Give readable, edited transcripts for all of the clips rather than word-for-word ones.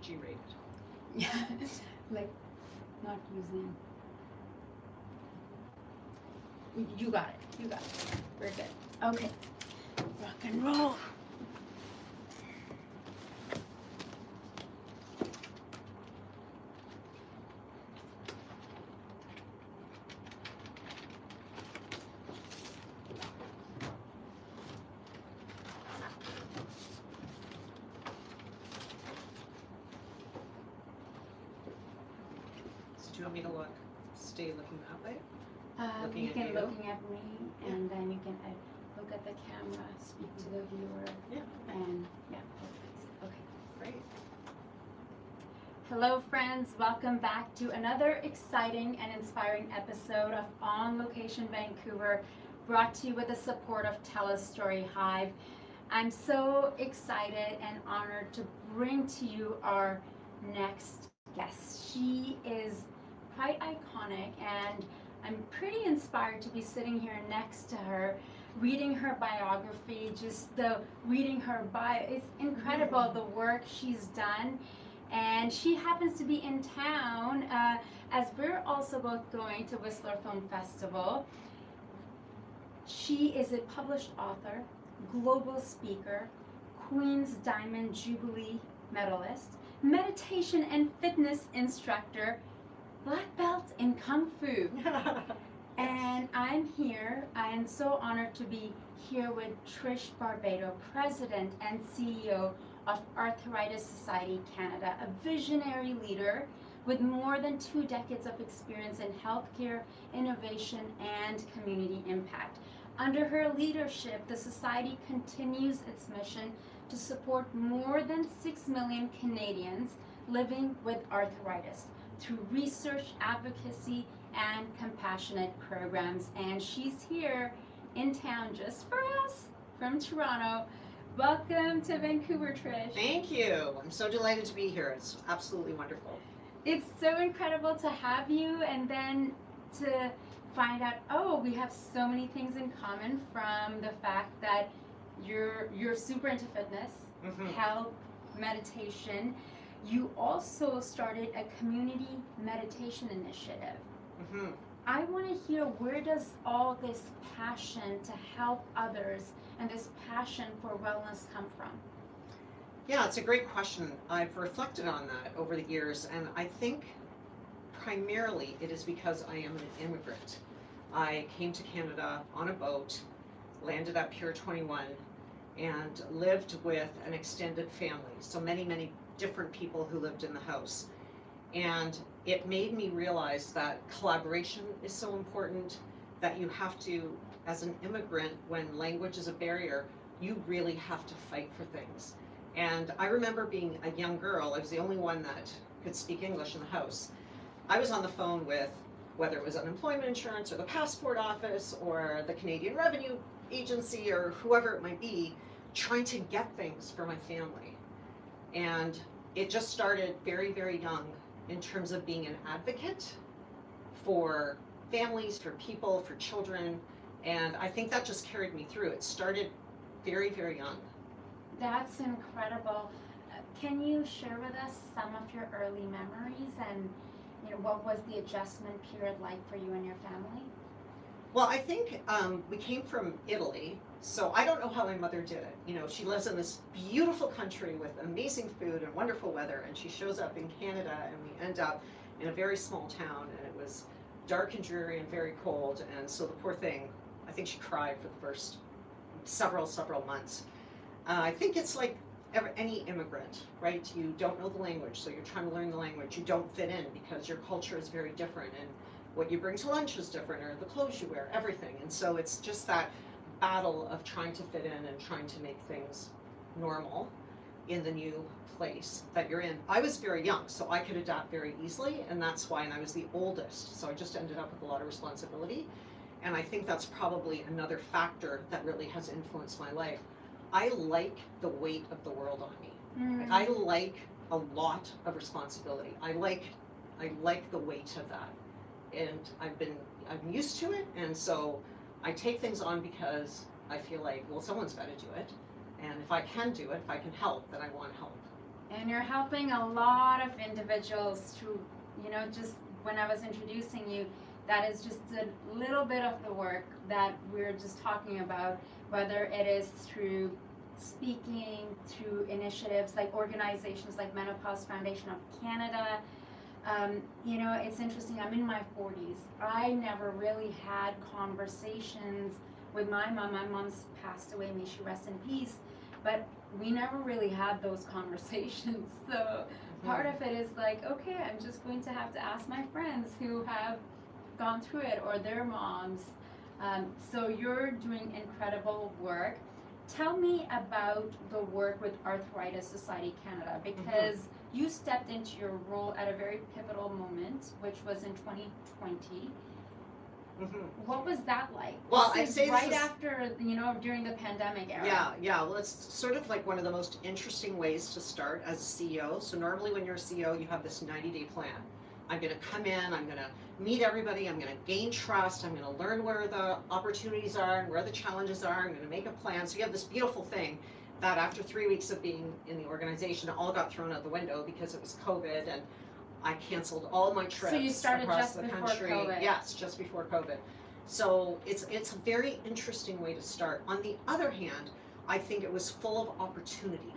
G-rated. Yeah, like not using. You got it. You got it. We're good. Okay. Rock and roll. So do you want me to stay looking that way? Looking You at can you? looking at me, and then you can look at the camera, speak to the viewer, Yeah. and yeah, okay. Great. Hello, friends. Welcome back to another exciting and inspiring episode of On Location Vancouver, brought to you with the support of Tell a Story Hive. I'm so excited and honored to bring to you our next guest. She is quite iconic, and I'm pretty inspired to be sitting here next to her, reading her biography, reading her bio. It's incredible the work she's done. And she happens to be in town as we're also both going to Whistler Film Festival. She is a published author, global speaker, Queen's Diamond Jubilee medalist, meditation and fitness instructor, black belt in Kung Fu. And I am so honored to be here with Trish Barbado, President and CEO of Arthritis Society Canada, a visionary leader with more than 2 decades of experience in healthcare, innovation, and community impact. Under her leadership, the Society continues its mission to support more than 6 million Canadians living with arthritis through research, advocacy, and compassionate programs. And she's here in town just for us from Toronto. Welcome to Vancouver, Trish. Thank you. I'm so delighted to be here. It's absolutely wonderful. It's so incredible to have you, and then to find out, oh, we have so many things in common, from the fact that you're super into fitness, health, meditation. You also started a community meditation initiative. I want to hear, where does all this passion to help others and this passion for wellness come from? Yeah, it's a great question. I've reflected on that over the years, and I think primarily it is because I am an immigrant. I came to Canada on a boat, landed at Pier 21, and lived with an extended family. So many different people who lived in the house. And it made me realize that collaboration is so important, that you have to, as an immigrant, when language is a barrier, you really have to fight for things. And I remember being a young girl, I was the only one that could speak English in the house. I was on the phone with, whether it was unemployment insurance or the passport office or the Canadian Revenue Agency or whoever it might be, trying to get things for my family. And it just started very young, in terms of being an advocate for families, for people, for children. And I think that just carried me through. It started very young. That's incredible. Can you share with us some of your early memories, and what was the adjustment period like for you and your family? Well, I think we came from Italy, so I don't know how my mother did it. She lives in this beautiful country with amazing food and wonderful weather, and she shows up in Canada, and we end up in a very small town, and it was dark and dreary and very cold, and so the poor thing, I think she cried for the first several months. I think it's like any immigrant, right? You don't know the language, so you're trying to learn the language. You don't fit in because your culture is very different, and what you bring to lunch is different, or the clothes you wear, everything. And so it's just that battle of trying to fit in and trying to make things normal in the new place that you're in. I was very young, so I could adapt very easily, and that's why, and I was the oldest, so I just ended up with a lot of responsibility. And I think that's probably another factor that really has influenced my life. I like the weight of the world on me. Mm. I like a lot of responsibility. I like the weight of that. And I'm used to it, and so I take things on because I feel like, well, someone's got to do it, and if I can do it, if I can help, then I want to help. And you're helping a lot of individuals through, just when I was introducing you, that is just a little bit of the work that we're just talking about, whether it is through speaking, through initiatives like organizations like Menopause Foundation of Canada. It's interesting, I'm in my 40s. I never really had conversations with my mom. My mom's passed away, may she rest in peace, but we never really had those conversations. So part of it is like, okay, I'm just going to have to ask my friends who have gone through it or their moms. So you're doing incredible work. Tell me about the work with Arthritis Society Canada, because you stepped into your role at a very pivotal moment, which was in 2020. What was that like? Well, This I is say right this is, after, during the pandemic era. yeah. Well, it's sort of like one of the most interesting ways to start as a CEO. So normally when you're a CEO, you have this 90-day plan. I'm going to come in, I'm going to meet everybody, I'm going to gain trust, I'm going to learn where the opportunities are and where the challenges are, I'm going to make a plan. So you have this beautiful thing that after 3 weeks of being in the organization, all got thrown out the window because it was COVID, and I canceled all my trips So you started across just the before country. COVID. Yes, just before COVID. So it's a very interesting way to start. On the other hand, I think it was full of opportunity,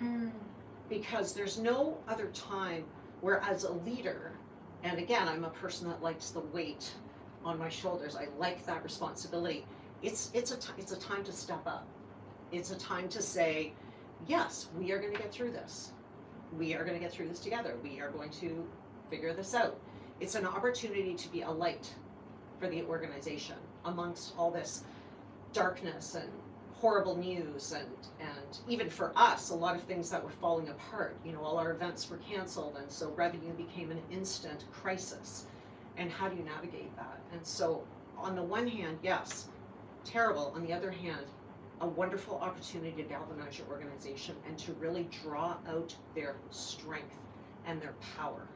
because there's no other time where, as a leader, and again, I'm a person that likes the weight on my shoulders. I like that responsibility. It's a time to step up. It's a time to say, yes, we are going to get through this. We are going to get through this together. We are going to figure this out. It's an opportunity to be a light for the organization amongst all this darkness and horrible news, and even for us, a lot of things that were falling apart. All our events were canceled, and so revenue became an instant crisis. And how do you navigate that? And so on the one hand, yes, terrible. On the other hand, a wonderful opportunity to galvanize your organization and to really draw out their strength and their power.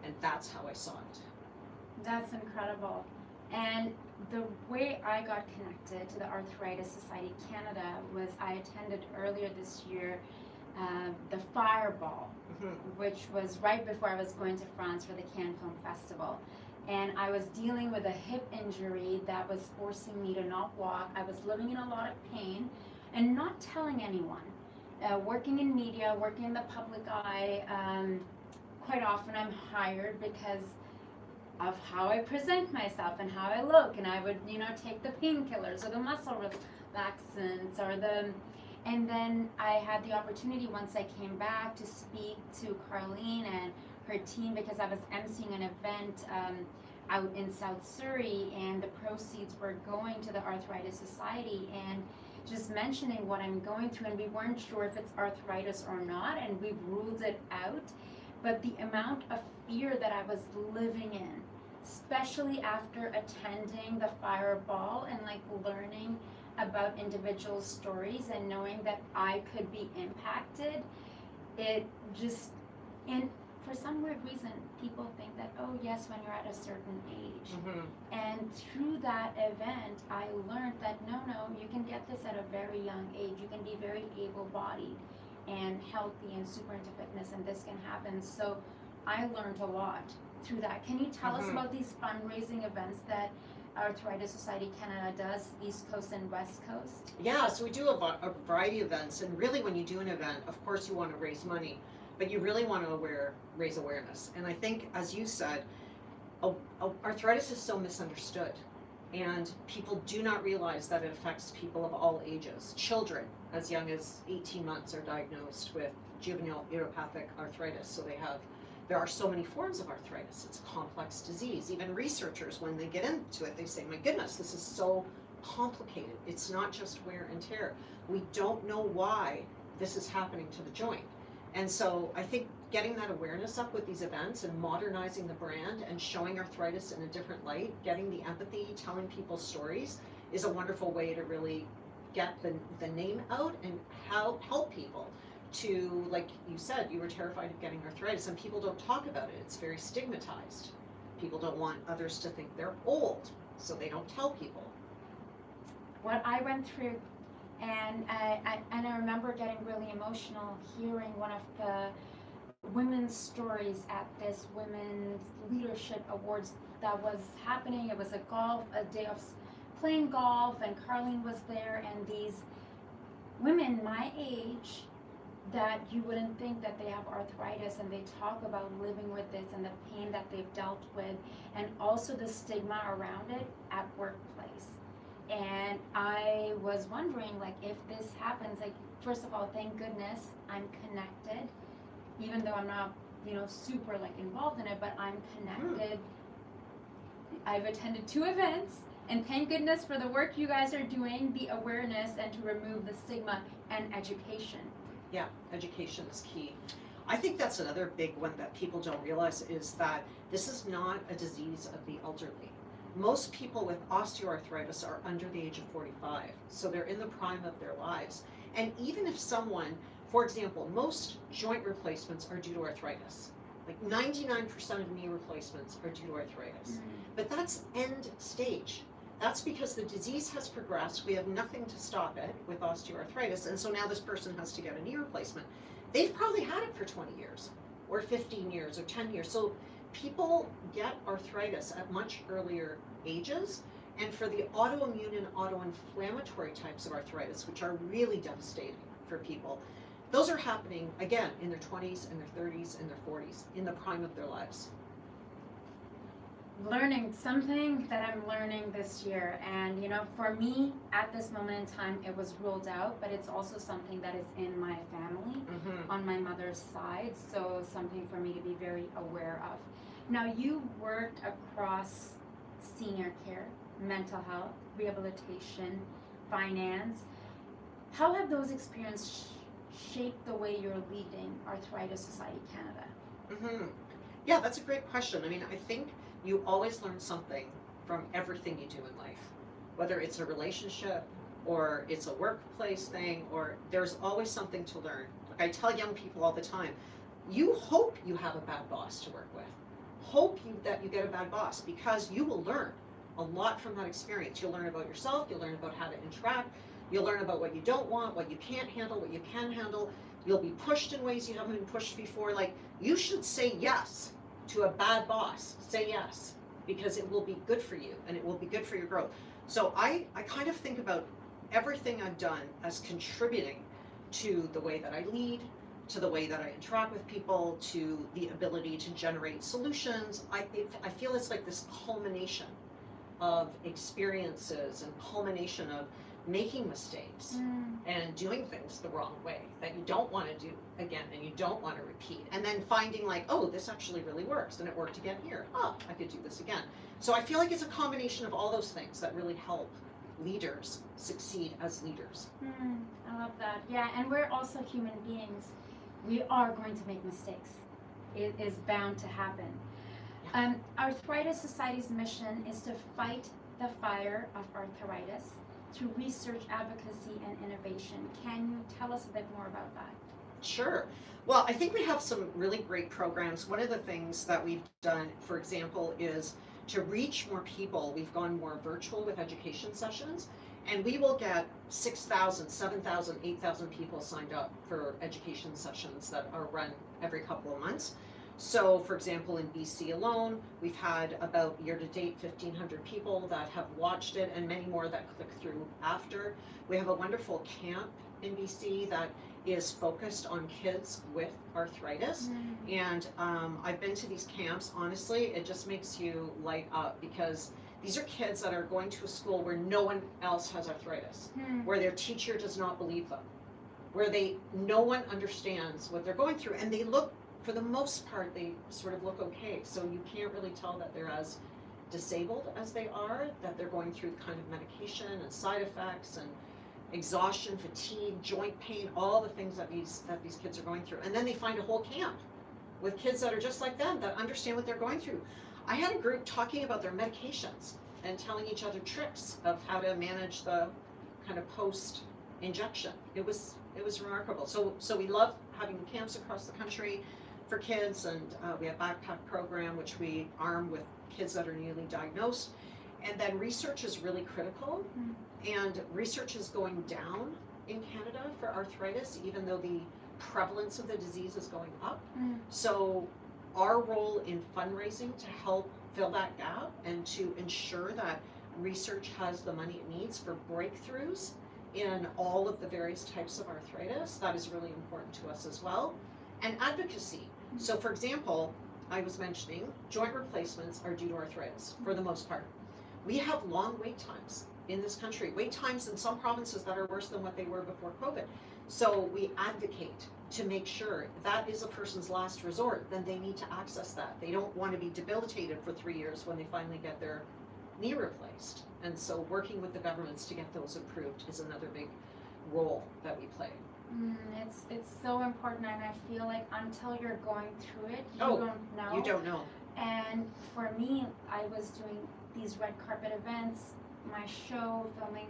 And that's how I saw it. That's incredible. And the way I got connected to the Arthritis Society Canada was I attended earlier this year the Fireball, which was right before I was going to France for the Cannes Film Festival. And I was dealing with a hip injury that was forcing me to not walk. I was living in a lot of pain and not telling anyone. Working in media, working in the public eye, quite often I'm hired because of how I present myself and how I look, and I would, take the painkillers or the muscle relaxants and then I had the opportunity once I came back to speak to Carlene and her team, because I was emceeing an event out in South Surrey, and the proceeds were going to the Arthritis Society, and just mentioning what I'm going through, and we weren't sure if it's arthritis or not, and we've ruled it out. But the amount of fear that I was living in, especially after attending the Fireball and learning about individual stories and knowing that I could be impacted, it just, and for some weird reason, people think that, oh yes, when you're at a certain age. And through that event, I learned that no, you can get this at a very young age. You can be very able-bodied and healthy and super into fitness, and this can happen. So I learned a lot through that. Can you tell us about these fundraising events that Arthritis Society Canada does, East Coast and West Coast? Yeah, so we do a variety of events, and really when you do an event, of course you want to raise money, but you really want to raise awareness. And I think, as you said, arthritis is so misunderstood, and people do not realize that it affects people of all ages. Children as young as 18 months are diagnosed with juvenile idiopathic arthritis, so there are so many forms of arthritis. It's a complex disease. Even researchers, when they get into it, they say, my goodness, this is so complicated. It's not just wear and tear. We don't know why this is happening to the joint. And so I think getting that awareness up with these events and modernizing the brand and showing arthritis in a different light, getting the empathy, telling people stories, is a wonderful way to really get the name out and help people to, like you said, you were terrified of getting arthritis, and people don't talk about it. It's very stigmatized. People don't want others to think they're old, so they don't tell people. What I went through, and I remember getting really emotional hearing one of the women's stories at this Women's Leadership Awards that was happening. It was a day of playing golf, and Carlene was there, and these women my age that you wouldn't think that they have arthritis, and they talk about living with this and the pain that they've dealt with, and also the stigma around it at workplace. And I was wondering, like, if this happens, like, first of all, thank goodness I'm connected, even though I'm not, super like involved in it, but I'm connected. I've attended 2 events, and thank goodness for the work you guys are doing, the awareness, and to remove the stigma and education. Yeah, education is key. I think that's another big one that people don't realize, is that this is not a disease of the elderly. Most people with osteoarthritis are under the age of 45, so they're in the prime of their lives. And even if someone, for example, most joint replacements are due to arthritis. Like 99% of knee replacements are due to arthritis. But that's end stage. That's because the disease has progressed. We have nothing to stop it with osteoarthritis, and so now this person has to get a knee replacement. They've probably had it for 20 years, or 15 years, or 10 years. So people get arthritis at much earlier ages, and for the autoimmune and autoinflammatory types of arthritis, which are really devastating for people, those are happening, again, in their 20s, and their 30s, and their 40s, in the prime of their lives. Learning something that I'm learning this year, and for me at this moment in time it was ruled out, but it's also something that is in my family on my mother's side, so something for me to be very aware of. Now, you worked across senior care, mental health, rehabilitation, finance. How have those experiences shaped the way you're leading Arthritis Society Canada? Yeah, that's a great question. I mean, I think you always learn something from everything you do in life, whether it's a relationship or it's a workplace thing, or there's always something to learn. Like I tell young people all the time, you hope you have a bad boss to work with. Hope that you get a bad boss, because you will learn a lot from that experience. You'll learn about yourself, you'll learn about how to interact, you'll learn about what you don't want, what you can't handle, what you can handle. You'll be pushed in ways you haven't been pushed before. Like, you should say yes to a bad boss. Say yes, because it will be good for you and it will be good for your growth. So I kind of think about everything I've done as contributing to the way that I lead, to the way that I interact with people, to the ability to generate solutions. I feel it's like this culmination of experiences and culmination of making mistakes and doing things the wrong way that you don't want to do again and you don't want to repeat, and then finding like, oh, this actually really works, and it worked again here. Oh, I could do this again. So I feel like it's a combination of all those things that really help leaders succeed as leaders. I love that. Yeah, and we're also human beings. We are going to make mistakes. It is bound to happen. Arthritis Society's mission is to fight the fire of arthritis through research, advocacy, and innovation. Can you tell us a bit more about that? Sure. Well, I think we have some really great programs. One of the things that we've done, for example, is to reach more people. We've gone more virtual with education sessions, and we will get 6,000, 7,000, 8,000 people signed up for education sessions that are run every couple of months. So, for example, in BC alone, we've had about year-to-date 1,500 people that have watched it, and many more that click through after. We have a wonderful camp in BC that is focused on kids with arthritis, and I've been to these camps. Honestly, it just makes you light up, because these are kids that are going to a school where no one else has arthritis, where their teacher does not believe them, where no one understands what they're going through, and they look, for the most part, they sort of look okay. So you can't really tell that they're as disabled as they are, that they're going through kind of medication and side effects and exhaustion, fatigue, joint pain, all the things that these kids are going through. And then they find a whole camp with kids that are just like them, that understand what they're going through. I had a group talking about their medications and telling each other tricks of how to manage the kind of post-injection. It was remarkable. So we love having camps across the country for kids, and we have a backpack program which we arm with kids that are newly diagnosed. And then research is really critical, and research is going down in Canada for arthritis, even though the prevalence of the disease is going up. Mm. So our role in fundraising to help fill that gap and to ensure that research has the money it needs for breakthroughs in all of the various types of arthritis, that is really important to us as well. And advocacy. So for example, I was mentioning joint replacements are due to arthritis for the most part. We have long wait times in this country, wait times in some provinces that are worse than what they were before COVID. So we advocate to make sure that is a person's last resort, then they need to access that. They don't want to be debilitated for 3 years when they finally get their knee replaced. And so working with the governments to get those approved is another big role that we play. It's so important, and I feel like until you're going through it, you Oh, don't know. You don't know. And for me, I was doing these red carpet events, my show, filming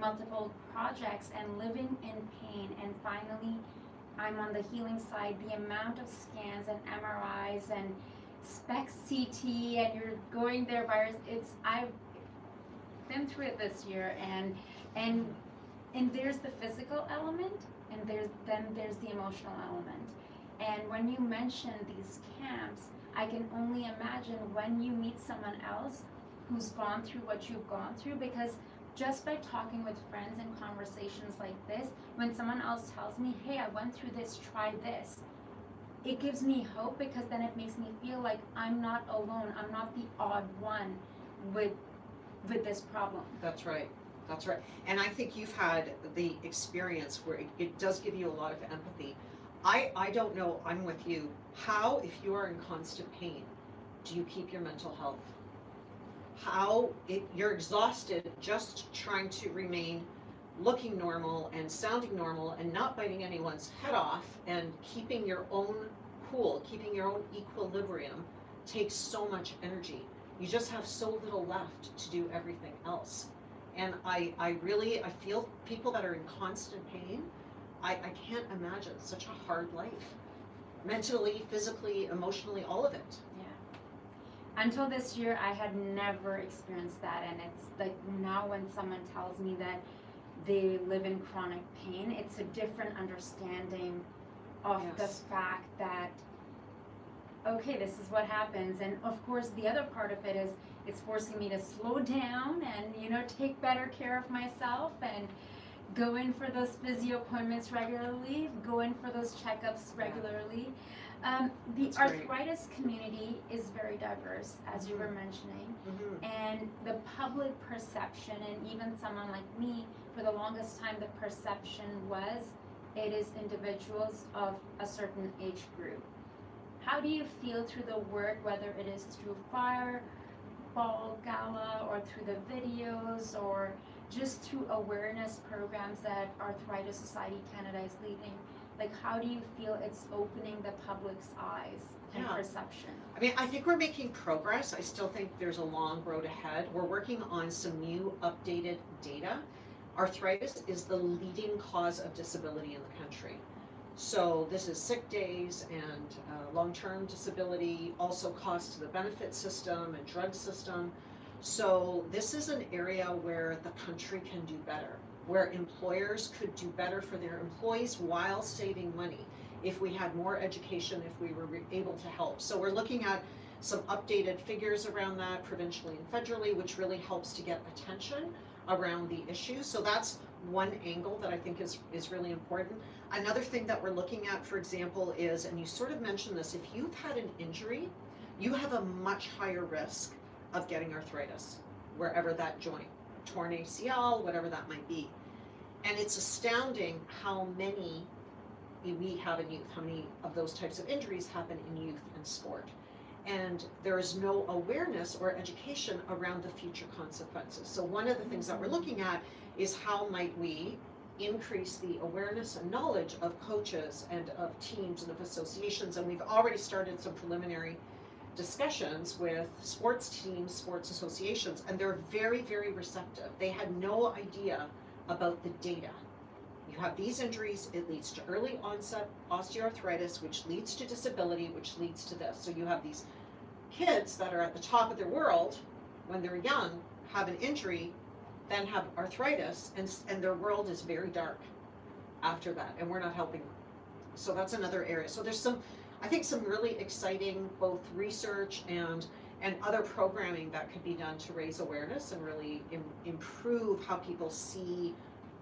multiple projects, and living in pain. And finally, I'm on the healing side. The amount of scans and MRIs and SPECT CT, and you're going there by I've been through it this year, and there's the physical element, and there's the emotional element. And when you mention these camps, I can only imagine when you meet someone else who's gone through what you've gone through, because just by talking with friends and conversations like this, when someone else tells me, hey, I went through this, try this, it gives me hope, because then it makes me feel like I'm not alone. I'm not the odd one with this problem. That's right. That's right. And I think you've had the experience where it does give you a lot of empathy. I don't know, I'm with you. How, if you are in constant pain, do you keep your mental health? How, you're exhausted just trying to remain looking normal and sounding normal and not biting anyone's head off, and keeping your own cool, keeping your own equilibrium takes so much energy. You just have so little left to do everything else. And I feel people that are in constant pain, I can't imagine such a hard life. Mentally, physically, emotionally, all of it. Yeah. Until this year, I had never experienced that, and it's like now when someone tells me that they live in chronic pain, it's a different understanding of the fact that, okay, this is what happens. And of course, the other part of it is it's forcing me to slow down and, take better care of myself, and go in for those physio appointments regularly, go in for those checkups regularly. The That's arthritis community is very diverse, as you were mentioning, and the public perception, and even someone like me, for the longest time, the perception was it is individuals of a certain age group. How do you feel through the work, whether it is through Fireball Gala or through the videos or just through awareness programs that Arthritis Society Canada is leading? Like, how do you feel it's opening the public's eyes and perception? I mean, I think we're making progress. I still think there's a long road ahead. We're working on some new updated data. Arthritis is the leading cause of disability in the country. So this is sick days and long-term disability, also costs to the benefit system and drug system. So this is an area where the country can do better, where employers could do better for their employees while saving money if we had more education, if we were able to help. So we're looking at some updated figures around that provincially and federally, which really helps to get attention around the issue. So that's one angle that I think is really important. Another thing that we're looking at, for example, is, and you sort of mentioned this, if you've had an injury, you have a much higher risk of getting arthritis, wherever that joint, torn ACL, whatever that might be. And it's astounding how many we have in youth, how many of those types of injuries happen in youth and sport. And there is no awareness or education around the future consequences. So one of the things that we're looking at is how might we increase the awareness and knowledge of coaches and of teams and of associations. And we've already started some preliminary discussions with sports teams, sports associations, and they're very, very receptive. They had no idea about the data. You have these injuries, it leads to early onset osteoarthritis, which leads to disability, which leads to this. So you have these kids that are at the top of their world when they're young, have an injury, then have arthritis, and their world is very dark after that, and we're not helping them. So that's another area. So there's some, I think, some really exciting both research and other programming that could be done to raise awareness and really improve how people see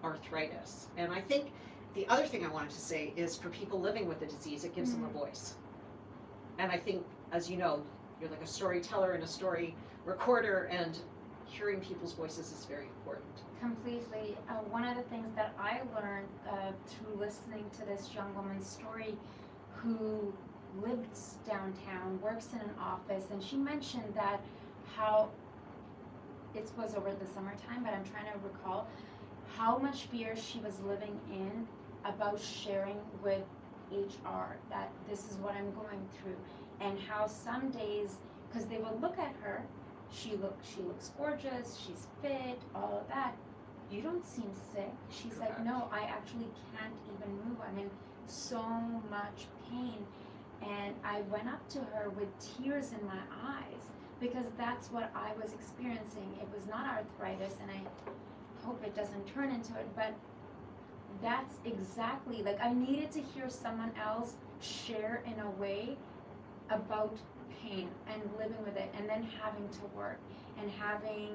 arthritis. And I think the other thing I wanted to say is for people living with the disease, it gives them a voice. And I think, as you know, you're like a storyteller and a story recorder, and hearing people's voices is very important. Completely. One of the things that I learned through listening to this young woman's story who lives downtown, works in an office, and she mentioned that how it was over the summertime, but I'm trying to recall how much fear she was living in about sharing with HR that this is what I'm going through, and how some days, because they would look at her, she looks gorgeous, she's fit, all of that. You don't seem sick. She's Correct. like, no, I actually can't even move. I'm in so much pain. And I went up to her with tears in my eyes because that's what I was experiencing. It was not arthritis, and I hope it doesn't turn into it, but that's exactly, like, I needed to hear someone else share in a way about pain and living with it, and then having to work and having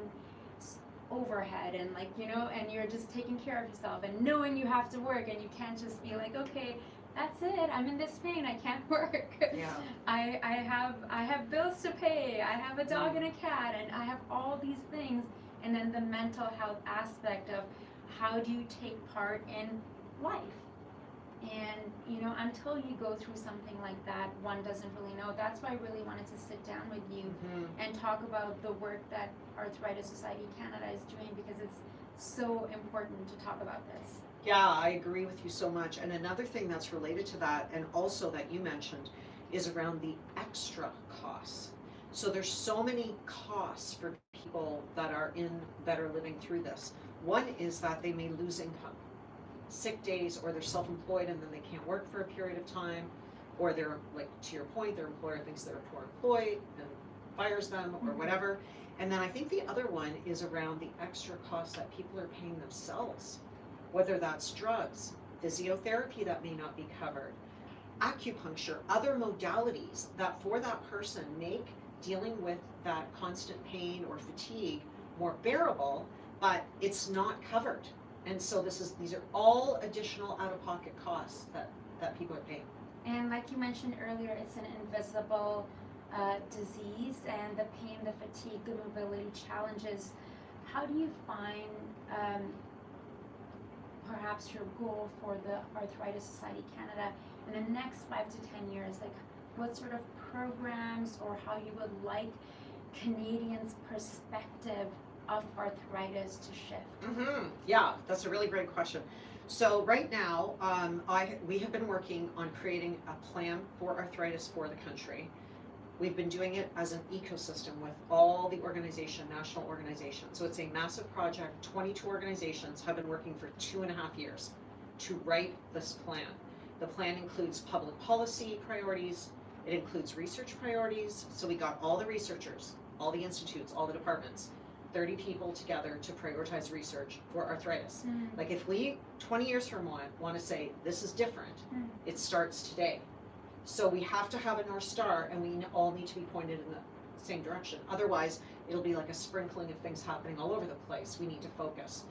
overhead and, like, you know, and you're just taking care of yourself and knowing you have to work, and you can't just be like, okay, that's it, I'm in this pain, I can't work. Yeah. I have bills to pay, I have a dog and a cat, and I have all these things. And then the mental health aspect of how do you take part in life? And, you know, until you go through something like that, one doesn't really know. That's why I really wanted to sit down with you and talk about the work that Arthritis Society Canada is doing, because it's so important to talk about this. Yeah, I agree with you so much. And another thing that's related to that, and also that you mentioned, is around the extra costs. So there's so many costs for people that are living through this. One is that they may lose income, sick days, or they're self-employed and then they can't work for a period of time, or they're, like, to your point, their employer thinks they're a poor employee and fires them or whatever. And then I think the other one is around the extra costs that people are paying themselves, whether that's drugs, physiotherapy that may not be covered, acupuncture, other modalities that for that person make dealing with that constant pain or fatigue more bearable, but it's not covered. And so these are all additional out-of-pocket costs that people are paying. And like you mentioned earlier, it's an invisible disease, and the pain, the fatigue, the mobility challenges. How do you find perhaps your goal for the Arthritis Society Canada in the next 5 to 10 years? Like, what sort of programs, or how you would like Canadians' perspective of arthritis to shift? Yeah, that's a really great question. So right now, we have been working on creating a plan for arthritis for the country. We've been doing it as an ecosystem with all the national organizations. So it's a massive project. 22 organizations have been working for 2.5 years to write this plan. The plan includes public policy priorities. It includes research priorities. So we got all the researchers, all the institutes, all the departments, 30 people together to prioritize research for arthritis. Like, if we, 20 years from now, want to say this is different, it starts today. So we have to have a North Star, and we all need to be pointed in the same direction. Otherwise, it'll be like a sprinkling of things happening all over the place. We need to focus.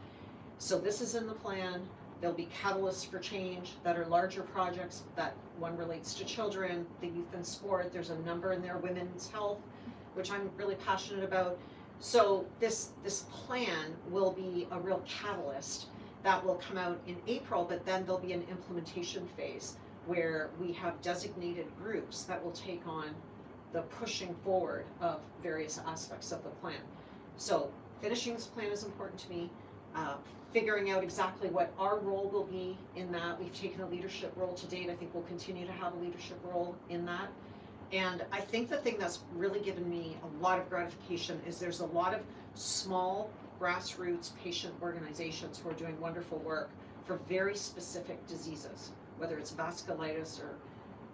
So this is in the plan. There'll be catalysts for change that are larger projects. That one relates to children, the youth and sport. There's a number in there, women's health, which I'm really passionate about. So this plan will be a real catalyst that will come out in April, but then there'll be an implementation phase where we have designated groups that will take on the pushing forward of various aspects of the plan. So finishing this plan is important to me. Figuring out exactly what our role will be in that. We've taken a leadership role to date. I think we'll continue to have a leadership role in that. And I think the thing that's really given me a lot of gratification is there's a lot of small grassroots patient organizations who are doing wonderful work for very specific diseases, whether it's vasculitis or,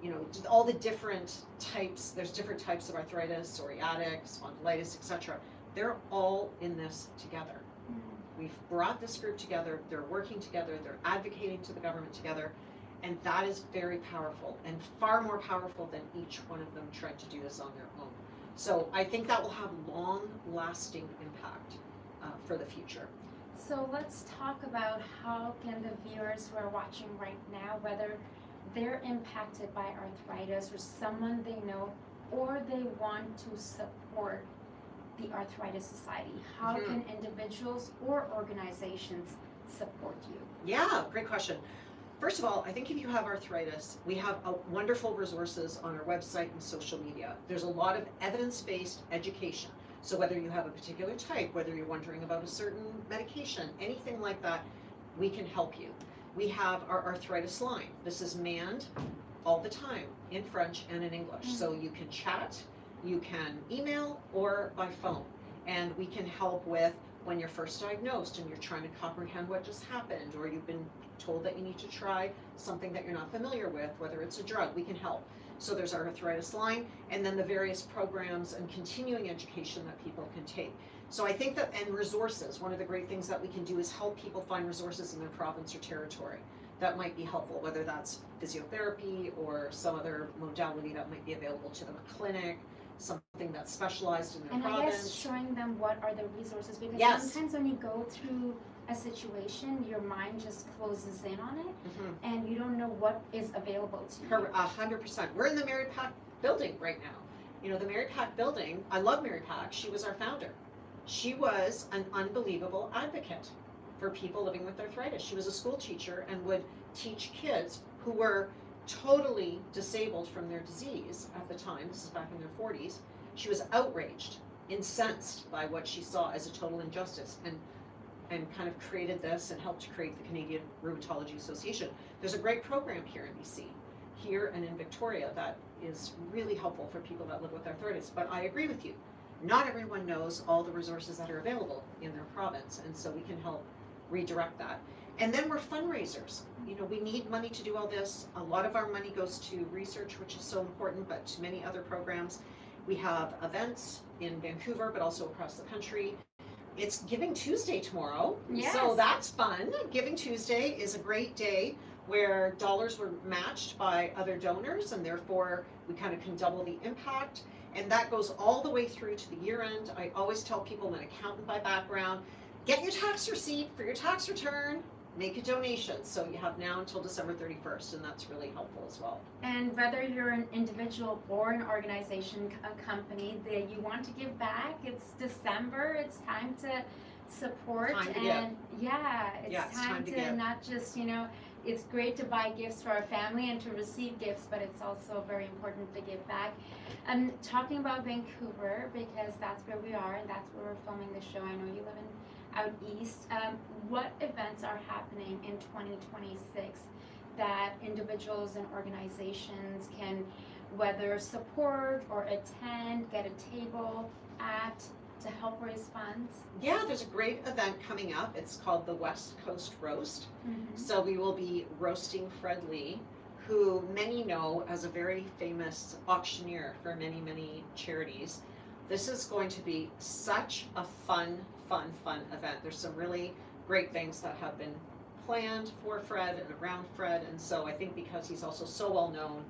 you know, all the different types. There's different types of arthritis, psoriatic, spondylitis, etc. They're all in this together. We've brought this group together. They're working together. They're advocating to the government together. And that is very powerful and far more powerful than each one of them tried to do this on their own. So I think that will have long-lasting impact for the future. So let's talk about how can the viewers who are watching right now, whether they're impacted by arthritis or someone they know, or they want to support the Arthritis Society, how can individuals or organizations support you? Yeah, great question. First of all, I think if you have arthritis, we have wonderful resources on our website and social media. There's a lot of evidence-based education. So whether you have a particular type, whether you're wondering about a certain medication, anything like that, we can help you. We have our arthritis line. This is manned all the time in French and in English. So you can chat, you can email, or by phone. And we can help with when you're first diagnosed and you're trying to comprehend what just happened, or you've been told that you need to try something that you're not familiar with, whether it's a drug, we can help. So there's our arthritis line, and then the various programs and continuing education that people can take. So I think that, and resources, one of the great things that we can do is help people find resources in their province or territory that might be helpful, whether that's physiotherapy or some other modality that might be available to them, a clinic, something that's specialized in their and province. I guess showing them what are the resources, because Yes. sometimes when you go through a situation, your mind just closes in on it, and you don't know what is available to you. 100%. We're in the Mary Pack building right now. You know, the Mary Pack building, I love Mary Pack. She was our founder. She was an unbelievable advocate for people living with arthritis. She was a school teacher and would teach kids who were totally disabled from their disease at the time. This is back in their 40s. She was outraged, incensed by what she saw as a total injustice, and kind of created this and helped to create the Canadian Rheumatology Association. There's a great program here in BC, here and in Victoria, that is really helpful for people that live with arthritis. But I agree with you, not everyone knows all the resources that are available in their province, and so we can help redirect that. And then we're fundraisers. You know, we need money to do all this. A lot of our money goes to research, which is so important, but to many other programs. We have events in Vancouver, but also across the country. It's Giving Tuesday tomorrow, Yes. So that's fun. Giving Tuesday is a great day where dollars were matched by other donors, and therefore we kind of can double the impact. And that goes all the way through to the year end. I always tell people, I'm an accountant by background, get your tax receipt for your tax return, make a donation. So you have now until December 31st, and that's really helpful as well. And whether you're an individual or an organization, a company that you want to give back, it's December, it's time to support. Time to and give. Yeah, it's Yeah, it's time to give. not just, you know, it's great to buy gifts for our family and to receive gifts, but it's also very important to give back. Talking about Vancouver, because that's where we are and that's where we're filming the show. I know you live in out east. What events are happening in 2026 that individuals and organizations can whether support or attend, get a table at, to help raise funds? Yeah, there's a great event coming up. It's called the West Coast Roast. So we will be roasting Fred Lee, who many know as a very famous auctioneer for many, many charities. This is going to be such a fun event. There's some really great things that have been planned for Fred and around Fred, and so I think because he's also so well known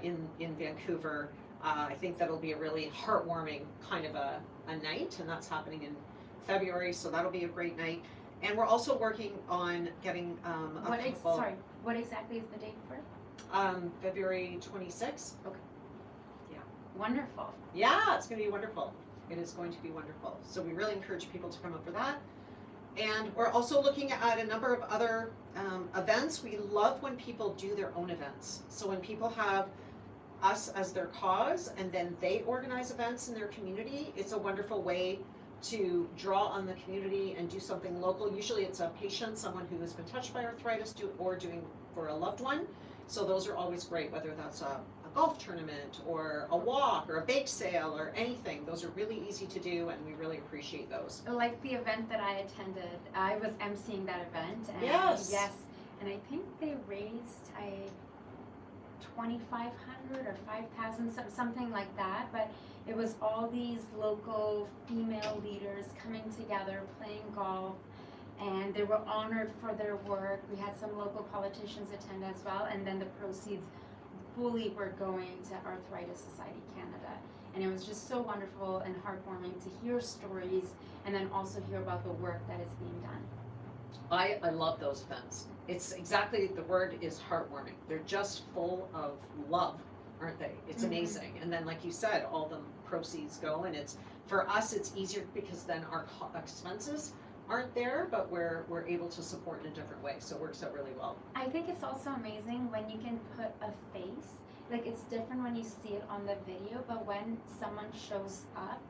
in Vancouver, I think that'll be a really heartwarming kind of a night, and that's happening in February, so that'll be a great night. And we're also working on getting what exactly is the date for? February 26th. Okay. Yeah. Wonderful. Yeah, it's going to be wonderful. It is going to be wonderful. So we really encourage people to come up for that. And we're also looking at a number of other events. We love when people do their own events. So when people have us as their cause and then they organize events in their community, it's a wonderful way to draw on the community and do something local. Usually it's a patient, someone who has been touched by arthritis, or doing for a loved one. So those are always great, whether that's a golf tournament or a walk or a bake sale or anything. Those are really easy to do, and we really appreciate those. Like the event that I attended, I was emceeing that event. And Yes. Yes, and I think they raised $2,500 or $5,000, something like that. But it was all these local female leaders coming together, playing golf, and they were honored for their work. We had some local politicians attend as well, and then the proceeds fully were going to Arthritis Society Canada. And it was just so wonderful and heartwarming to hear stories and then also hear about the work that is being done. I love those events. It's exactly, the word is heartwarming. They're just full of love, aren't they? It's amazing. And then, like you said, all the proceeds go, and it's, for us, it's easier because then our expenses aren't there, but we're able to support in a different way. So it works out really well. I think it's also amazing when you can put a face. Like, it's different when you see it on the video, but when someone shows up,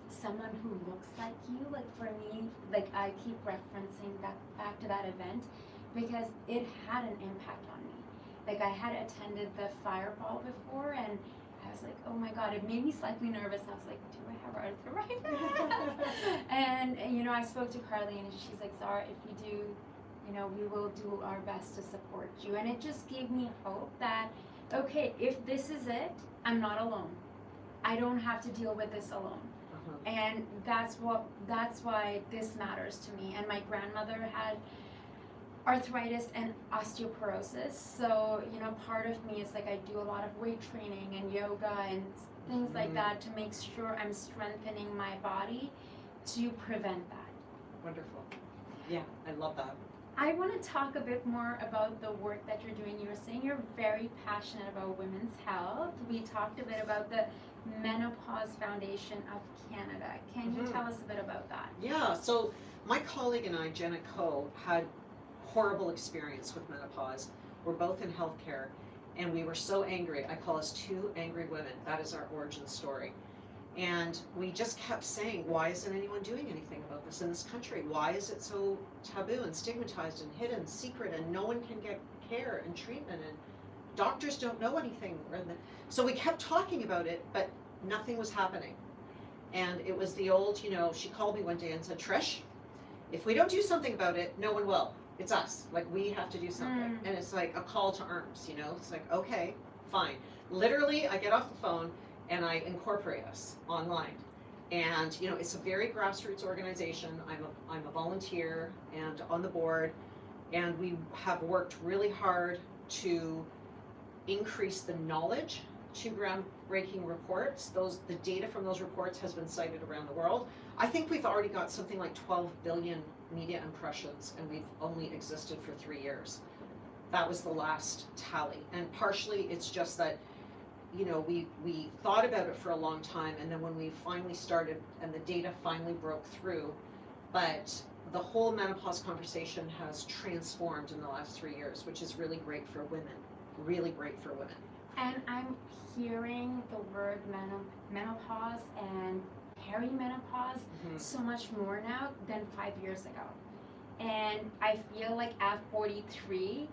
someone who looks like you, like for me, like I keep referencing that back to that event because it had an impact on me. Like, I had attended the fireball before, and I was like, oh my God, it made me slightly nervous. I was like, do I have arthritis? And you know, I spoke to Carly, and she's like, Zara, if you do, you know, we will do our best to support you. And it just gave me hope that, okay, if this is it, I'm not alone. I don't have to deal with this alone. And that's why this matters to me. And my grandmother had arthritis and osteoporosis, so you know, part of me is like, I do a lot of weight training and yoga and things like that to make sure I'm strengthening my body to prevent that. Wonderful. Yeah, I love that. I want to talk a bit more about the work that you're doing. You were saying you're very passionate about women's health. We talked a bit about the Menopause Foundation of Canada. Can you tell us a bit about that? Yeah, so my colleague and I, Janet Coe, had horrible experience with menopause. We're both in healthcare, and we were so angry. I call us two angry women. That is our origin story. And we just kept saying, why isn't anyone doing anything about this in this country? Why is it so taboo and stigmatized and hidden, secret, and no one can get care and treatment, and doctors don't know anything? So we kept talking about it, but nothing was happening. And it was the old, you know, she called me one day and said, Trish, if we don't do something about it, no one will. It's us. Like, we have to do something. And it's like a call to arms, you know? It's like, okay, fine. Literally, I get off the phone and I incorporate us online. And, you know, it's a very grassroots organization. I'm a volunteer and on the board. And we have worked really hard to increase the knowledge to groundbreaking reports. The data from those reports has been cited around the world. I think we've already got something like 12 billion media impressions, and we've only existed for 3 years. That was the last tally. And partially it's just that, you know, we thought about it for a long time, and then when we finally started and the data finally broke through, but the whole menopause conversation has transformed in the last 3 years, which is really great for women, really great for women. And I'm hearing the word menopause and perimenopause so much more now than 5 years ago. And I feel like at 43,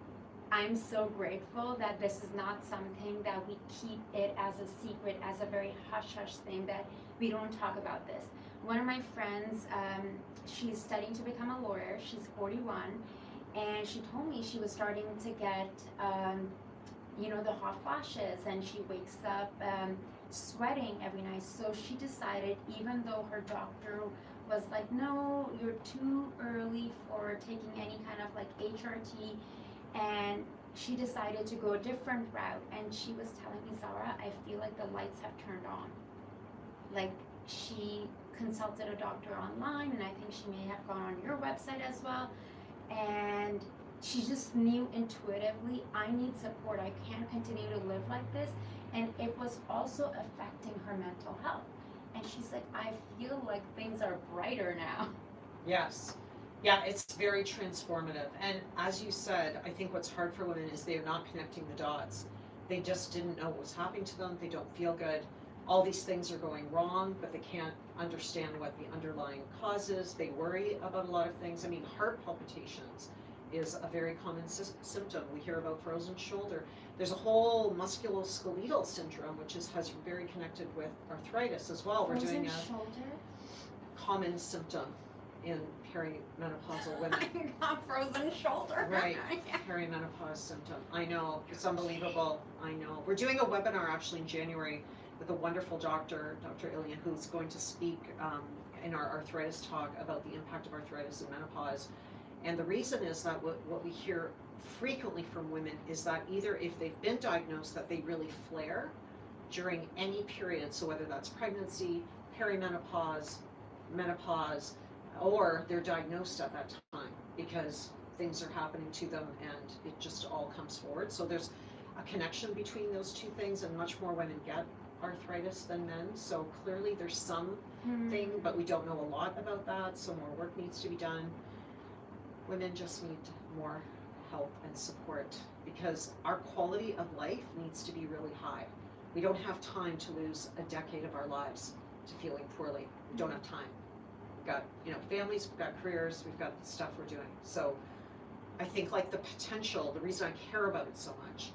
I'm so grateful that this is not something that we keep it as a secret, as a very hush-hush thing, that we don't talk about this. One of my friends, she's studying to become a lawyer. She's 41, and she told me she was starting to get, you know, the hot flashes, and she wakes up sweating every night. So she decided, even though her doctor was like, no, you're too early for taking any kind of like HRT, and she decided to go a different route. And she was telling me, Zara, I feel like the lights have turned on. Like, she consulted a doctor online, and I think she may have gone on your website as well, and she just knew intuitively, I need support. I can't continue to live like this. And it was also affecting her mental health. And she's like, I feel like things are brighter now. Yes. Yeah, it's very transformative. And as you said, I think what's hard for women is they're not connecting the dots. They just didn't know what was happening to them. They don't feel good. All these things are going wrong, but they can't understand what the underlying cause is. They worry about a lot of things. I mean, heart palpitations is a very common symptom. We hear about frozen shoulder. There's a whole musculoskeletal syndrome, which has very connected with arthritis as well. Frozen We're doing a shoulder? common symptom in perimenopausal women. I got frozen shoulder. Right, perimenopause symptom. I know, it's unbelievable. I know. We're doing a webinar actually in January with a wonderful doctor, Dr. Ilya, who's going to speak in our arthritis talk about the impact of arthritis and menopause. And the reason is that what we hear frequently from women is that either if they've been diagnosed, that they really flare during any period, so whether that's pregnancy, perimenopause, menopause, or they're diagnosed at that time because things are happening to them and it just all comes forward. So there's a connection between those two things, and much more women get arthritis than men. So clearly there's some thing, but we don't know a lot about that, so more work needs to be done. Women just need more help and support because our quality of life needs to be really high. We don't have time to lose a decade of our lives to feeling poorly. We don't have time. We've got, families, we've got careers, we've got stuff we're doing. So I think like the potential, the reason I care about it so much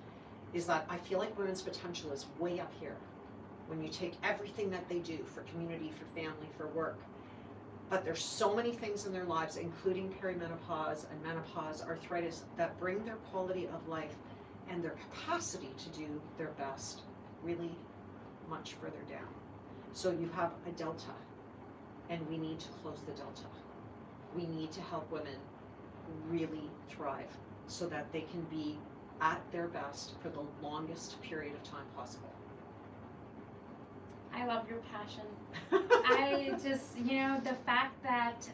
is that I feel like women's potential is way up here when you take everything that they do for community, for family, for work. But there's so many things in their lives, including perimenopause and menopause, arthritis, that bring their quality of life and their capacity to do their best really much further down. So you have a delta, and we need to close the delta. We need to help women really thrive so that they can be at their best for the longest period of time possible. I love your passion. I just, the fact that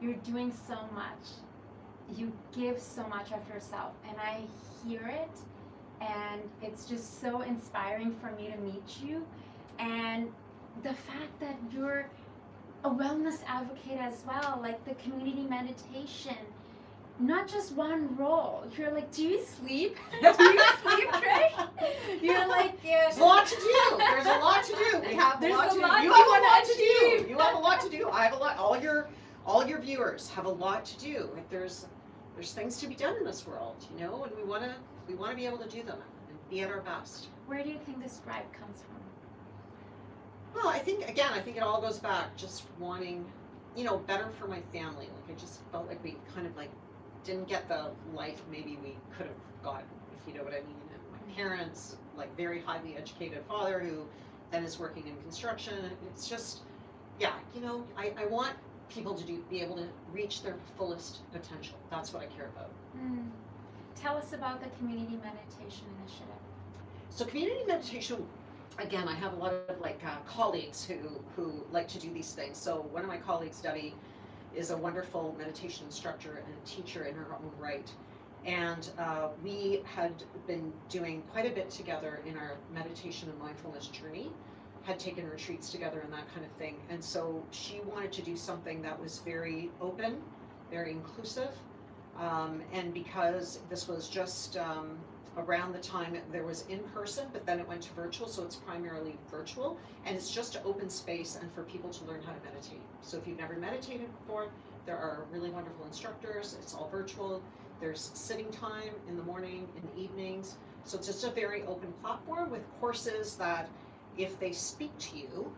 you're doing so much, you give so much of yourself, and I hear it, and it's just so inspiring for me to meet you. And the fact that you're a wellness advocate as well, like the community meditation, not just one role. You're like, do you sleep? Do you sleep, Trish? You're like, yeah. There's a lot to do. There's a lot to do. We have a lot to do. You have a lot to do. You have a lot to do. I have a lot. All your viewers have a lot to do. Like there's things to be done in this world, and we want to be able to do them and be at our best. Where do you think this drive comes from? Well, I think it all goes back just wanting, better for my family. Like I just felt like we kind of like didn't get the life maybe we could have gotten, if you know what I mean. And my parents, like very highly educated father who then is working in construction. It's just, I want people to be able to reach their fullest potential. That's what I care about. Tell us about the Community Meditation Initiative. So community meditation, again, I have a lot of colleagues who like to do these things. So one of my colleagues, Debbie, is a wonderful meditation instructor and teacher in her own right. And we had been doing quite a bit together in our meditation and mindfulness journey, had taken retreats together and that kind of thing. And so she wanted to do something that was very open, very inclusive. And because this was just around the time there was in person, but then it went to virtual, so it's primarily virtual, and it's just an open space and for people to learn how to meditate. So if you've never meditated before, there are really wonderful instructors. It's all virtual. There's sitting time in the morning, in the evenings. So it's just a very open platform with courses that if they speak to you,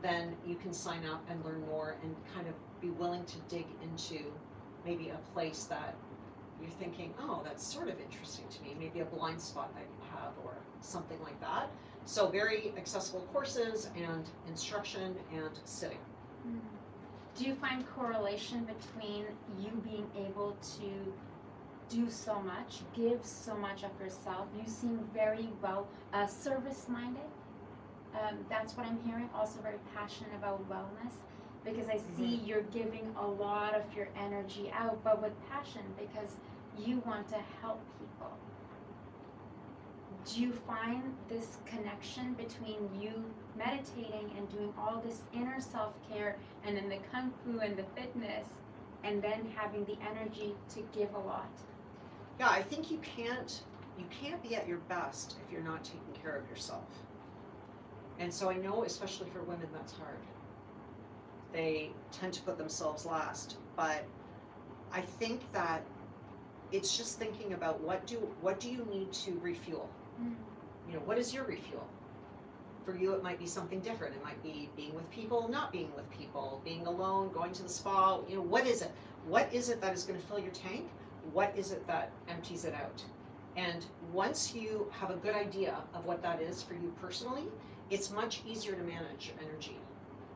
then you can sign up and learn more and kind of be willing to dig into maybe a place that you're thinking, oh, that's sort of interesting to me, maybe a blind spot that you have or something like that. So very accessible courses and instruction and sitting. Do you find correlation between you being able to do so much, give so much of yourself? You seem very well service-minded. That's what I'm hearing. Also very passionate about wellness, because I see you're giving a lot of your energy out, but with passion, because you want to help people. Do you find this connection between you meditating and doing all this inner self-care and then the kung fu and the fitness and then having the energy to give a lot? Yeah, I think you can't be at your best if you're not taking care of yourself. And so I know, especially for women, that's hard. They tend to put themselves last, but I think that it's just thinking about what do you need to refuel? What is your refuel? For you, it might be something different. It might be being with people, not being with people, being alone, going to the spa. What is it? What is it that is going to fill your tank? What is it that empties it out? And once you have a good idea of what that is for you personally, it's much easier to manage your energy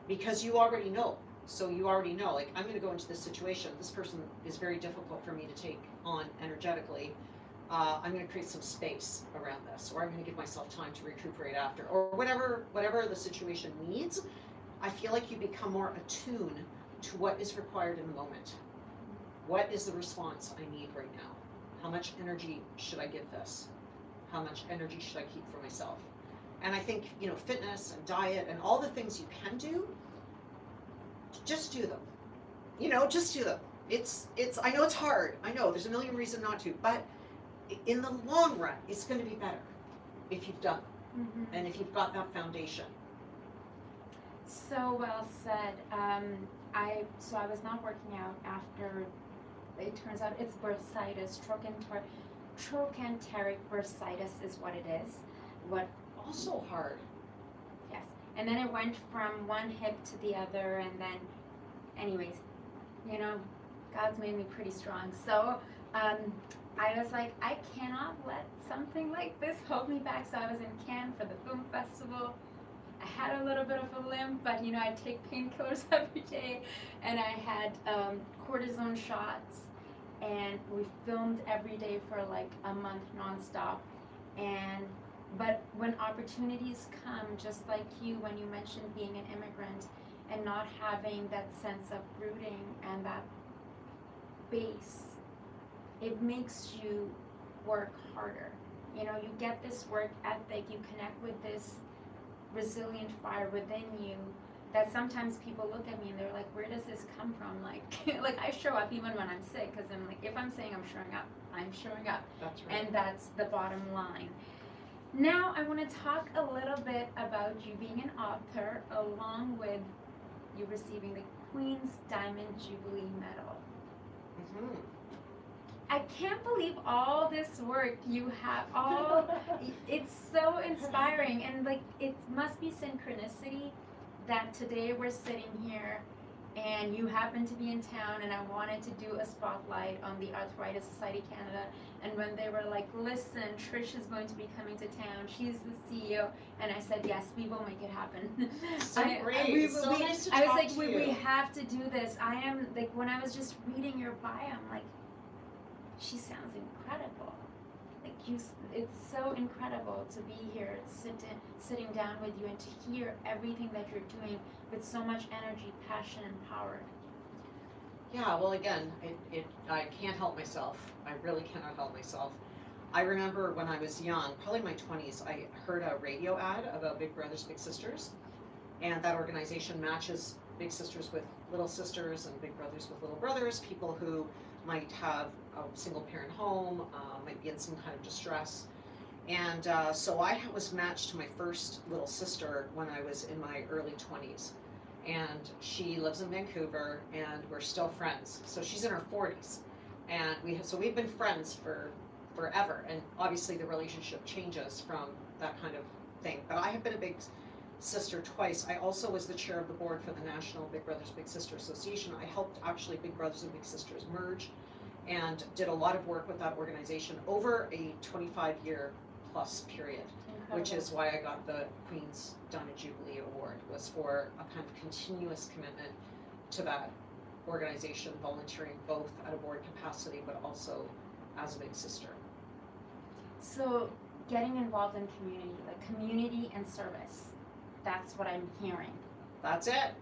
because you already know So you already know, like, I'm gonna go into this situation, this person is very difficult for me to take on energetically. I'm gonna create some space around this, or I'm gonna give myself time to recuperate after, or whatever the situation needs. I feel like you become more attuned to what is required in the moment. What is the response I need right now? How much energy should I give this? How much energy should I keep for myself? And I think, fitness and diet and all the things you can do, just do them. Just do them. It's I know it's hard. I know there's a million reasons not to, but in the long run, it's going to be better if you've done them, and if you've got that foundation. So well said. I was not working out after. It turns out it's bursitis, trochanteric bursitis is what it is. What Also hard. Yes, and then it went from one hip to the other, and then, anyways, God's made me pretty strong. So I was like, I cannot let something like this hold me back. So I was in Cannes for the film festival. I had a little bit of a limp, but I take painkillers every day, and I had cortisone shots, and we filmed every day for like a month nonstop. But when opportunities come, just like you, when you mentioned being an immigrant and not having that sense of rooting and that base, it makes you work harder. You get this work ethic, you connect with this resilient fire within you that sometimes people look at me and they're like, where does this come from? Like I show up even when I'm sick, because I'm like, if I'm saying I'm showing up, I'm showing up. That's right. And that's the bottom line. Now I want to talk a little bit about you being an author, along with you receiving the Queen's Diamond Jubilee Medal. Mm-hmm. I can't believe all this work you have. It's so inspiring, and it must be synchronicity that today we're sitting here and you happen to be in town, and I wanted to do a spotlight on the Arthritis Society Canada, and when they were like, listen, Trish is going to be coming to town, she's the CEO, and I said, yes, we will make it happen. So great. Nice to I was talk like, to we you. have to do this. I am like, when I was just reading your bio, I'm like, she sounds incredible. It's so incredible to be here, sitting down with you, and to hear everything that you're doing with so much energy, passion, and power. Yeah, well, again, I can't help myself. I really cannot help myself. I remember when I was young, probably in my 20s, I heard a radio ad about Big Brothers Big Sisters, and that organization matches big sisters with little sisters and big brothers with little brothers, people who might have a single parent home, might be in some kind of distress. And so I was matched to my first little sister when I was in my early 20s. And she lives in Vancouver, and we're still friends. So she's in her 40s. And we've been friends for forever. And obviously the relationship changes from that kind of thing. But I have been a big sister twice. I also was the chair of the board for the National Big Brothers Big Sister Association. I helped actually Big Brothers and Big Sisters merge, and did a lot of work with that organization over a 25-year plus period. Incredible. Which is why I got the Queen's Diamond Jubilee Award, was for a kind of continuous commitment to that organization, volunteering both at a board capacity but also as a big sister. So getting involved in community, like community and service, that's what I'm hearing. That's it.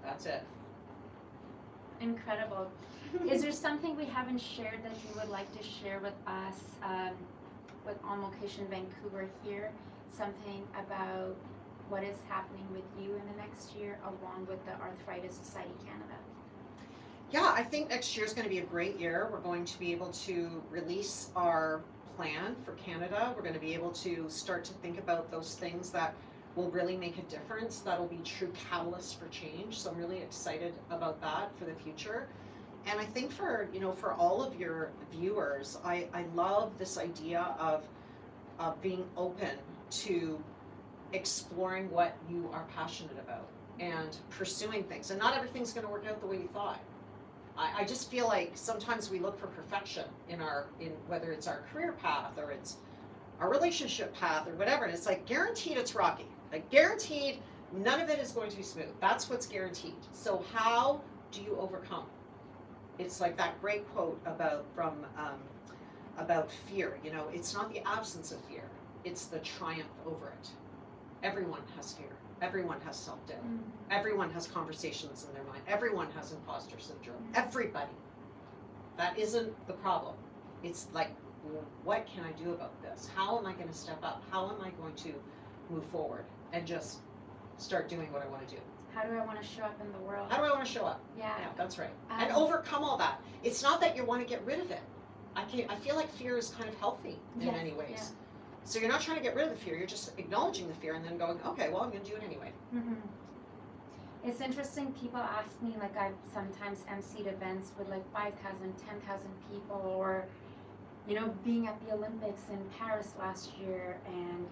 That's it. Incredible. Is there something we haven't shared that you would like to share with us, with On Location Vancouver here? Something about what is happening with you in the next year, along with the Arthritis Society Canada? Yeah, I think next year is going to be a great year. We're going to be able to release our plan for Canada. We're going to be able to start to think about those things that will really make a difference, that'll be true catalysts for change. So I'm really excited about that for the future. And I think for all of your viewers, I love this idea of being open to exploring what you are passionate about and pursuing things. And not everything's going to work out the way you thought. I just feel like sometimes we look for perfection in whether it's our career path or it's our relationship path or whatever. And it's like, guaranteed it's rocky. Like, guaranteed None of it is going to be smooth. That's what's guaranteed. So how do you overcome? It's like that great quote about fear. You know, it's not the absence of fear; it's the triumph over it. Everyone has fear. Everyone has self-doubt. Everyone has conversations in their mind. Everyone has imposter syndrome. Everybody. That isn't the problem. It's like, what can I do about this? How am I going to step up? How am I going to move forward and just start doing what I want to do? How do I want to show up in the world? How do I want to show up? Yeah. Yeah, that's right. And overcome all that. It's not that you want to get rid of it. I feel like fear is kind of healthy in many ways. Yeah. So you're not trying to get rid of the fear. You're just acknowledging the fear and then going, okay, well, I'm going to do it anyway. It's interesting, people ask me, like I've sometimes emceed events with like 5,000, 10,000 people, or, you know, being at the Olympics in Paris last year, and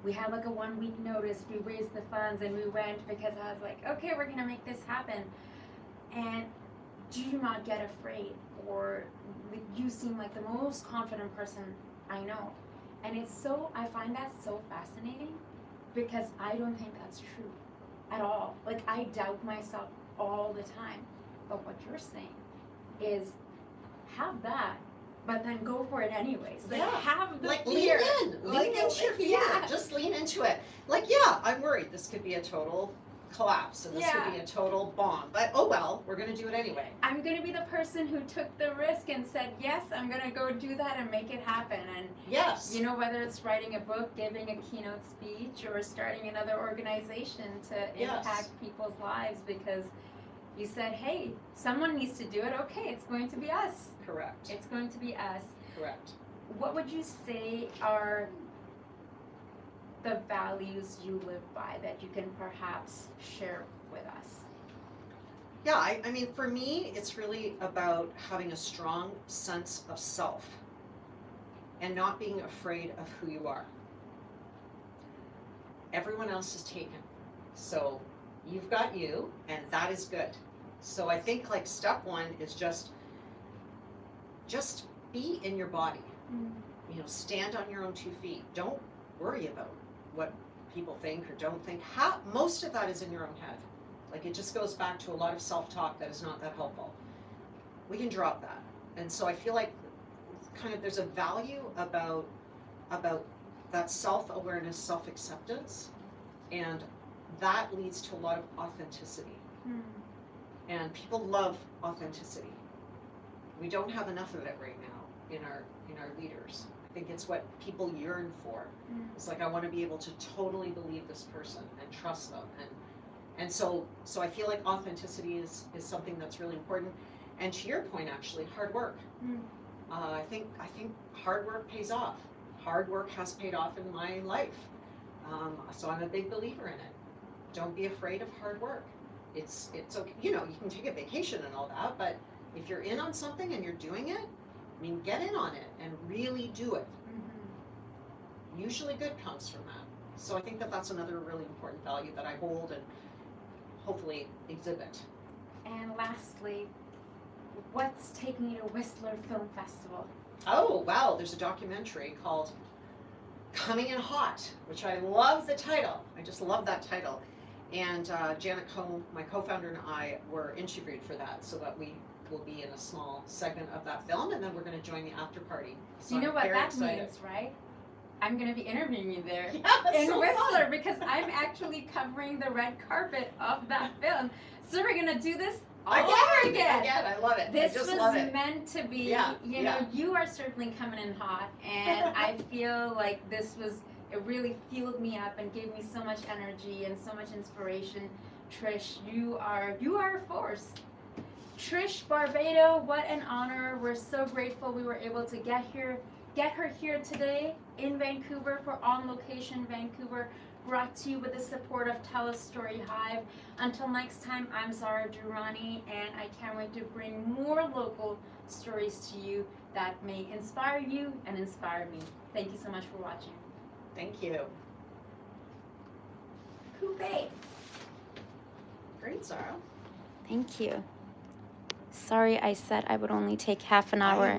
we had like a 1 week notice, we raised the funds and we went because I was like, okay, we're gonna make this happen. And do not get afraid, or you seem like the most confident person I know. And it's so, I find that so fascinating because I don't think that's true at all. Like I doubt myself all the time. But what you're saying is have that, but then go for it anyways. Like have the like fear. Lean into your fear. Yeah. Just lean into it. Like, yeah, I'm worried this could be a total collapse and this could be a total bomb. But oh well, we're gonna do it anyway. I'm gonna be the person who took the risk and said, yes, I'm gonna go do that and make it happen. And yes, you know, whether it's writing a book, giving a keynote speech, or starting another organization to impact people's lives, because you said, hey, someone needs to do it. Okay, it's going to be us. Correct. It's going to be us. Correct. What would you say are the values you live by that you can perhaps share with us? Yeah, I mean, for me, it's really about having a strong sense of self and not being afraid of who you are. Everyone else is taken. So you've got you, and that is good. So I think like step one is just be in your body. You know, stand on your own 2 feet. Don't worry about what people think or don't think. Most of that is in your own head. Like it just goes back to a lot of self-talk that is not that helpful. We can drop that. And so I feel like kind of there's a value about that self-awareness, self-acceptance, and that leads to a lot of authenticity. And people love authenticity. We don't have enough of it right now in our leaders. I think it's what people yearn for. It's like, I want to be able to totally believe this person and trust them. And so I feel like authenticity is something that's really important. And to your point, actually, hard work. I think hard work pays off. Hard work has paid off in my life. So I'm a big believer in it. Don't be afraid of hard work. It's okay. You know, you can take a vacation and all that, but if you're in on something and you're doing it, I mean, get in on it and really do it. Usually good comes from that. So I think that that's another really important value that I hold and hopefully exhibit. And lastly, what's taking you to Whistler Film Festival? Oh, wow, there's a documentary called Coming in Hot, which I love the title. I just love that title. And Janet Cohn, my co-founder, and I were interviewed for that, so that we will be in a small segment of that film, and then we're going to join the after party. So you know I'm what very that excited. means, right? I'm going to be interviewing you there Yeah, in so Whistler fun. because I'm actually covering the red carpet of that film. So we're going to do this all over again. Again, I love it. This I just was love it. meant to be, Yeah, you know, you are certainly coming in hot, and I feel like it really fueled me up and gave me so much energy and so much inspiration. Trish, you are a force. Trish Barbado, what an honor. We're so grateful we were able to get her here today in Vancouver for On Location Vancouver, brought to you with the support of Tell a Story Hive. Until next time, I'm Zara Durrani, and I can't wait to bring more local stories to you that may inspire you and inspire me. Thank you so much for watching. Thank you. Coupe. Great, Zara. Thank you. Sorry I said I would only take half an hour.